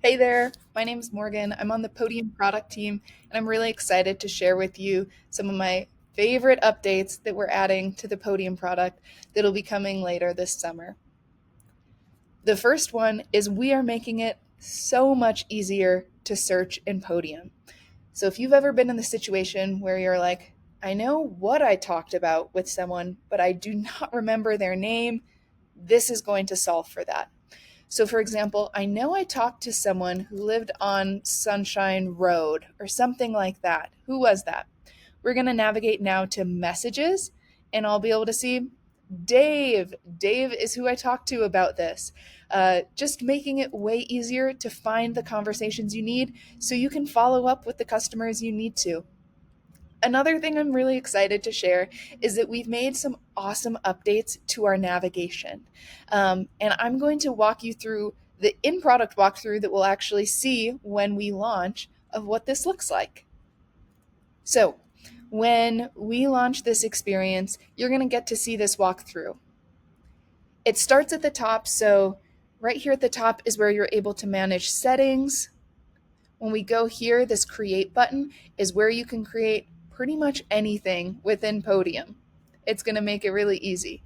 Hey there, my name is Morgan. I'm on the Podium product team, and I'm really excited to share with you some of my favorite updates that we're adding to the Podium product that'll be coming later this summer. The first one is we are making it so much easier to search in Podium. So if you've ever been in the situation where you're like, I know what I talked about with someone, but I do not remember their name, this is going to solve for that. So, for example, I know I talked to someone who lived on Sunshine Road or something like that. Who was that? We're going to navigate now to messages, and I'll be able to see Dave. Dave is who I talked to about this. Just making it way easier to find the conversations you need so you can follow up with the customers you need to. Another thing I'm really excited to share is that we've made some awesome updates to our navigation. And I'm going to walk you through the in product walkthrough that we'll actually see when we launch of what this looks like. So, when we launch this experience, you're going to get to see this walkthrough. It starts at the top, so right here at the top is where you're able to manage settings. When we go here, this create button is where you can create pretty much anything within Podium. It's going to make it really easy.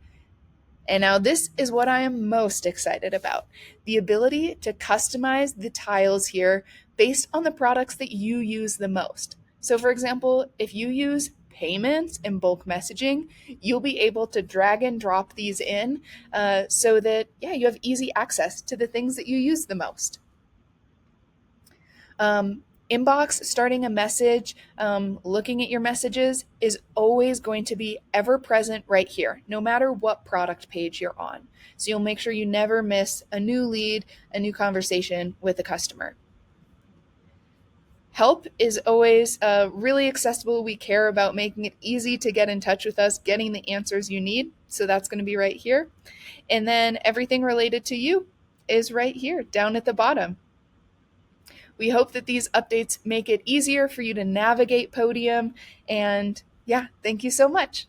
And now this is what I am most excited about, the ability to customize the tiles here based on the products that you use the most. So for example, if you use payments and bulk messaging, you'll be able to drag and drop these in so that, you have easy access to the things that you use the most. Inbox, starting a message, looking at your messages is always going to be ever present right here, no matter what product page you're on. So you'll make sure you never miss a new lead, a new conversation with a customer. Help is always really accessible. We care about making it easy to get in touch with us, getting the answers you need. So that's going to be right here. And then everything related to you is right here, down at the bottom. We hope that these updates make it easier for you to navigate Podium. And thank you so much.